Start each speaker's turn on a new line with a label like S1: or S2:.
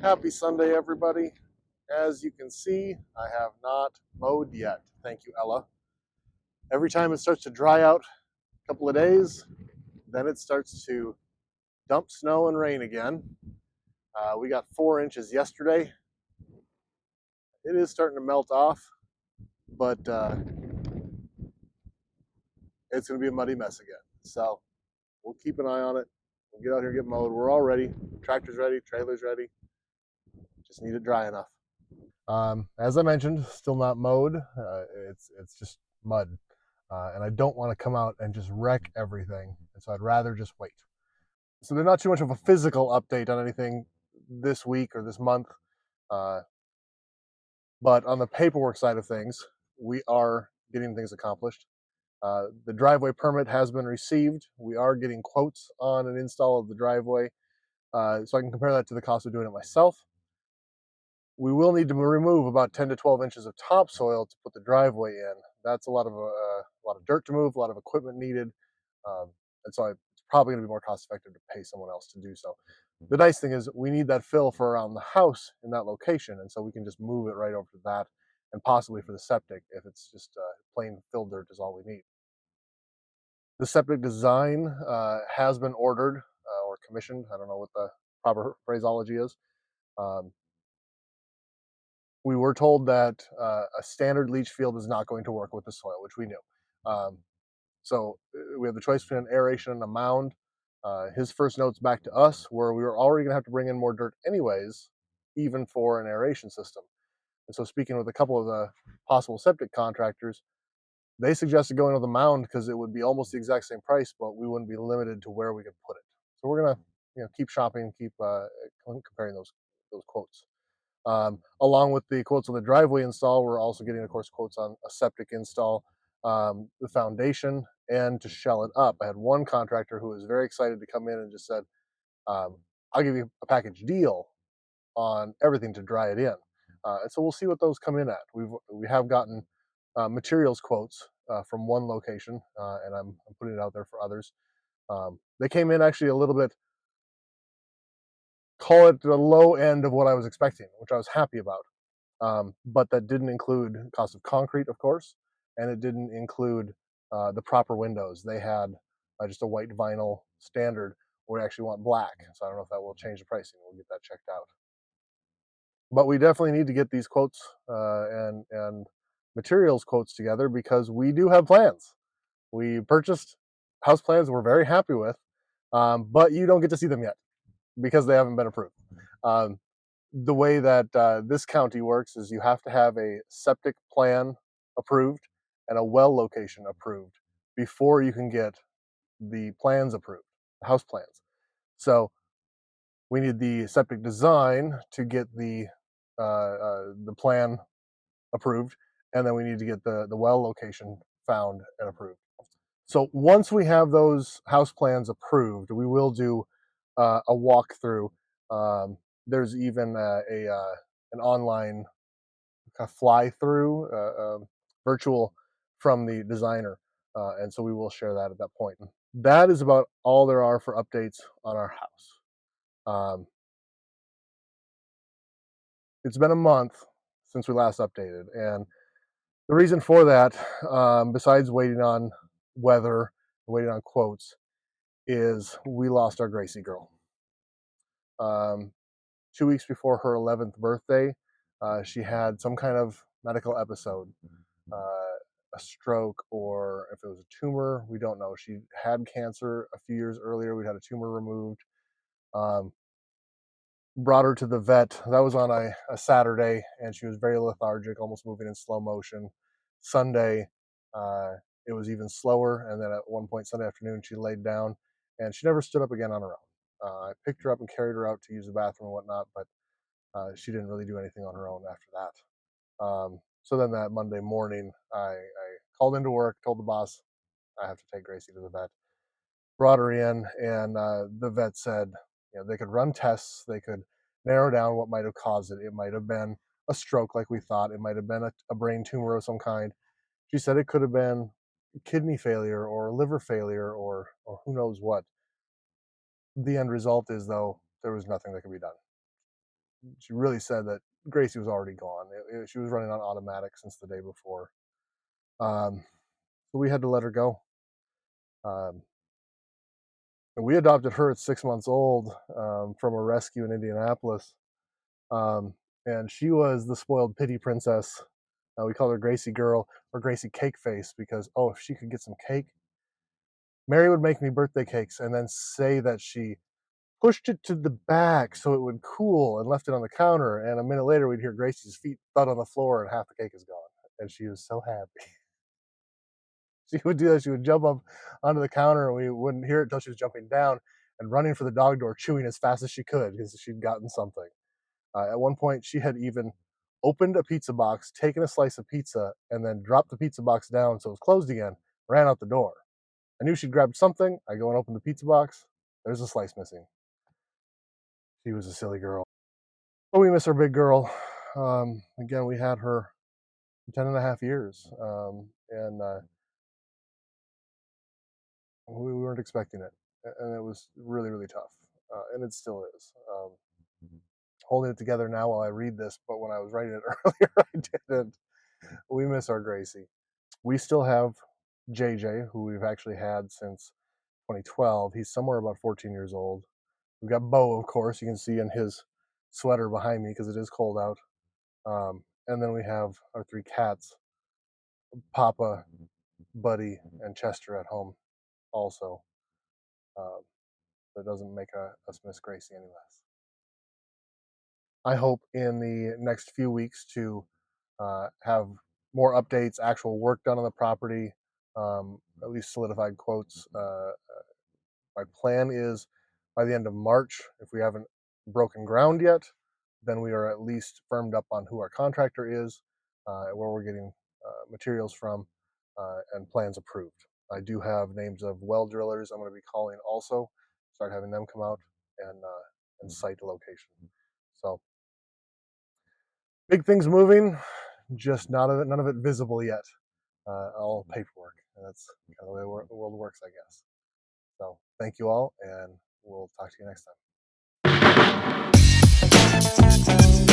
S1: Happy Sunday, everybody. As you can see, I have not mowed yet. Thank you, Ella. Every time it starts to dry out a couple of days, then it starts to dump snow and rain again. We got 4 inches yesterday. It is starting to melt off, but it's going to be a muddy mess again. So we'll keep an eye on it. We'll get out here and get mowed. We're all ready. Tractor's ready. Trailer's ready. Just need it dry enough. As I mentioned, still not mowed. It's just mud, and I don't want to come out and just wreck everything. And so I'd rather just wait. So there's not too much of a physical update on anything this week or this month, uh, but on the paperwork side of things, we are getting things accomplished. The driveway permit has been received. We are getting quotes on an install of the driveway, so I can compare that to the cost of doing it myself. We will need to remove about 10 to 12 inches of topsoil to put the driveway in. That's a lot of dirt to move, a lot of equipment needed, and so it's probably going to be more cost effective to pay someone else to do so. The nice thing is we need that fill for around the house in that location, and so we can just move it right over to that, and possibly for the septic if it's just plain fill dirt is all we need. The septic design has been ordered or commissioned. I don't know what the proper phraseology is. Um, we were told that a standard leach field is not going to work with the soil, which we knew. So we have the choice between an aeration and a mound. His first notes back to us were we were already going to have to bring in more dirt anyways, even for an aeration system. And so speaking with a couple of the possible septic contractors, they suggested going with a mound because it would be almost the exact same price, but we wouldn't be limited to where we could put it. So we're gonna, keep shopping, keep comparing those quotes. Along with the quotes on the driveway install, we're also getting, of course, quotes on a septic install, the foundation, and to shell it up. I had one contractor who was very excited to come in and just said, I'll give you a package deal on everything to dry it in. And so we'll see what those come in at. We have gotten materials quotes from one location, and I'm putting it out there for others. They came in actually a little bit, call it the low end of what I was expecting, which I was happy about. But that didn't include cost of concrete, of course, and it didn't include the proper windows. They had just a white vinyl standard. We actually want black, so I don't know if that will change the pricing. We'll get that checked out. But we definitely need to get these quotes and materials quotes together because we do have plans. We purchased house plans we're very happy with, but you don't get to see them yet because they haven't been approved. Um, the way that this county works is you have to have a septic plan approved and a well location approved before you can get the plans approved, the house plans. So we need the septic design to get the plan approved, and then we need to get the well location found and approved. So once we have those house plans approved, we will do a walkthrough. There's even an online fly through virtual from the designer, and so we will share that at that point. That is about all there are for updates on our house. It's been a month since we last updated, and the reason for that, besides waiting on weather, waiting on quotes, is we lost our Gracie Girl. 2 weeks before her 11th birthday, she had some kind of medical episode, a stroke, or if it was a tumor, we don't know. She had cancer a few years earlier. We'd had a tumor removed. Brought her to the vet. That was on a Saturday, and she was very lethargic, almost moving in slow motion. Sunday, it was even slower, and then at one point Sunday afternoon, she laid down, and she never stood up again on her own. I picked her up and carried her out to use the bathroom and whatnot, but she didn't really do anything on her own after that. So then that Monday morning, I called into work, told the boss I have to take Gracie to the vet. Brought her in, and the vet said, they could run tests, they could narrow down what might have caused it. It might have been a stroke like we thought. It might have been a brain tumor of some kind. She said it could have been kidney failure or liver failure or who knows what. The end result is, though, there was nothing that could be done. she really said that Gracie was already gone. She was running on automatic since the day before. So we had to let her go. Um, and we adopted her at 6 months old from a rescue in Indianapolis. Um, and she was the spoiled pity princess. We called her Gracie Girl or Gracie Cake Face because, oh, if she could get some cake, Mary would make me birthday cakes and then say that she pushed it to the back so it would cool and left it on the counter. And a minute later, we'd hear Gracie's feet thud on the floor and half the cake is gone. And she was so happy. She would do that. She would jump up onto the counter and we wouldn't hear it until she was jumping down and running for the dog door, chewing as fast as she could because she'd gotten something. At one point, she had even opened a pizza box, taken a slice of pizza, and then dropped the pizza box down so it was closed again, ran out the door. I knew she'd grabbed something. I go and open the pizza box. There's a slice missing. She was a silly girl. But we miss our big girl. Again, we had her 10 and a half years. And we weren't expecting it. And it was really, really tough. And it still is. Holding it together now while I read this, but when I was writing it earlier, I didn't. We miss our Gracie. We still have JJ, who we've actually had since 2012. He's somewhere about 14 years old. We've got Bo, of course, you can see in his sweater behind me because it is cold out. And then we have our three cats, Papa, Buddy, and Chester at home also. That doesn't make us miss Gracie any less. I hope in the next few weeks to have more updates, actual work done on the property, at least solidified quotes. My plan is by the end of March, if we haven't broken ground yet, then we are at least firmed up on who our contractor is, where we're getting materials from, and plans approved. I do have names of well drillers I'm going to be calling also, start having them come out and site the location. So big things moving, just none of it visible yet. All paperwork, and that's kind of the way the world works, I guess. So thank you all, and we'll talk to you next time.